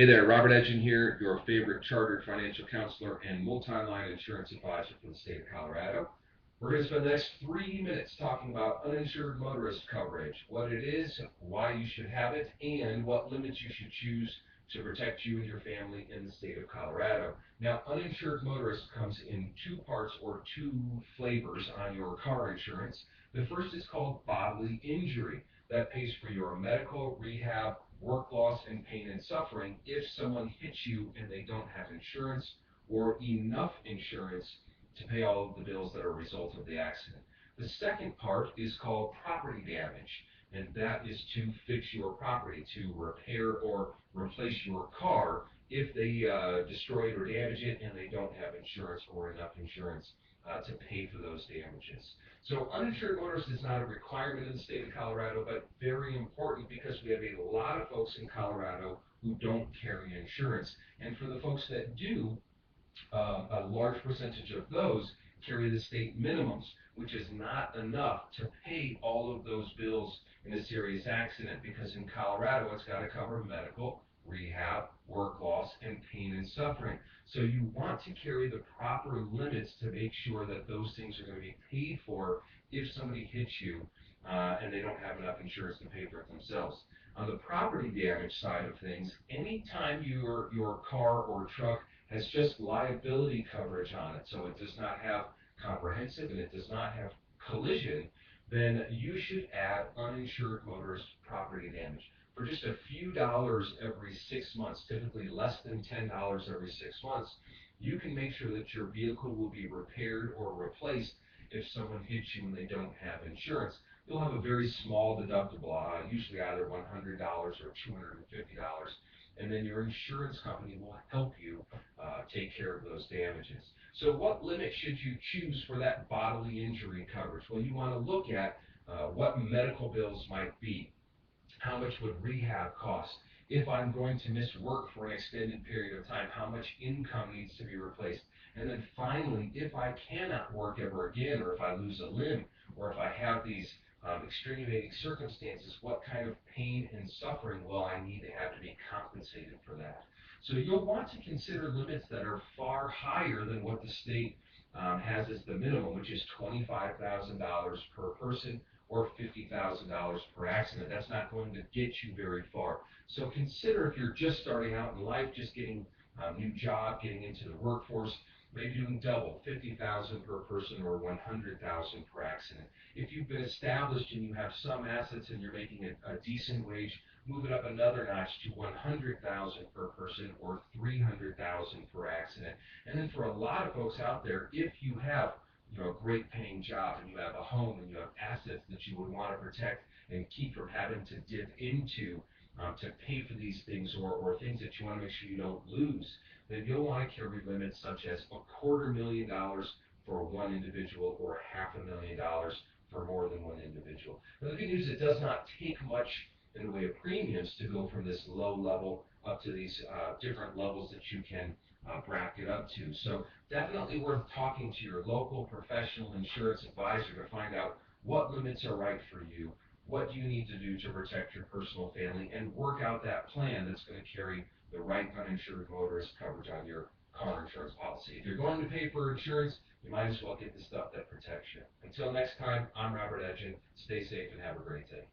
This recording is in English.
Hey there, Robert Edgen here, your favorite chartered financial counselor and multi-line insurance advisor for the state of Colorado. We're going to spend the next 3 minutes talking about uninsured motorist coverage, what it is, why you should have it, and what limits you should choose to protect you and your family in the state of Colorado. Now, uninsured motorist comes in two parts or two flavors on your car insurance. The first is called bodily injury. That pays for your medical, rehab, work loss, and pain and suffering if someone hits you and they don't have insurance or enough insurance to pay all of the bills that are a result of the accident. The second part is called property damage, and that is to fix your property, to repair or replace your car if they destroy it or damage it and they don't have insurance or enough insurance to pay for those damages. So uninsured motorist is not a requirement in the state of Colorado, but very important because we have a lot of folks in Colorado who don't carry insurance. And for the folks that do, a large percentage of those carry the state minimums, which is not enough to pay all of those bills in a serious accident, because in Colorado it's got to cover medical, rehab, work loss, and pain and suffering. So you want to carry the proper limits to make sure that those things are going to be paid for if somebody hits you and they don't have enough insurance to pay for it themselves. On the property damage side of things, anytime your car or truck has just liability coverage on it, so it does not have comprehensive and it does not have collision, then you should add uninsured motorist property damage. For just a few dollars every 6 months, typically less than $10 every 6 months, you can make sure that your vehicle will be repaired or replaced if someone hits you and they don't have insurance. You'll have a very small deductible, usually either $100 or $250, and then your insurance company will help you take care of those damages. So what limit should you choose for that bodily injury coverage? Well, you want to look at what medical bills might be. How much would rehab cost? If I'm going to miss work for an extended period of time, how much income needs to be replaced? And then finally, if I cannot work ever again, or if I lose a limb, or if I have these extenuating circumstances, what kind of pain and suffering will I need to have to be compensated for that? So you'll want to consider limits that are far higher than what the state has as the minimum, which is $25,000 per person or $50,000 per accident. That's not going to get you very far. So consider, if you're just starting out in life, just getting a new job, getting into the workforce, maybe doing double, 50,000 per person or 100,000 per accident. If you've been established and you have some assets and you're making a decent wage, move it up another notch to 100,000 per person or 300,000 per accident. And then for a lot of folks out there, if you have a great paying job and you have a home and you have assets that you would want to protect and keep from having to dip into to pay for these things, or things that you want to make sure you don't lose, then you'll want to carry limits such as $250,000 for one individual or $500,000 for more than one individual. Now, the good news is it does not take much in the way of premiums to go from this low level up to these different levels that you can bracket up to. So definitely worth talking to your local professional insurance advisor to find out what limits are right for you, what you need to do to protect your personal family, and work out that plan that's going to carry the right uninsured motorist coverage on your car insurance policy. If you're going to pay for insurance, you might as well get the stuff that protects you. Until next time, I'm Robert Edgen. Stay safe and have a great day.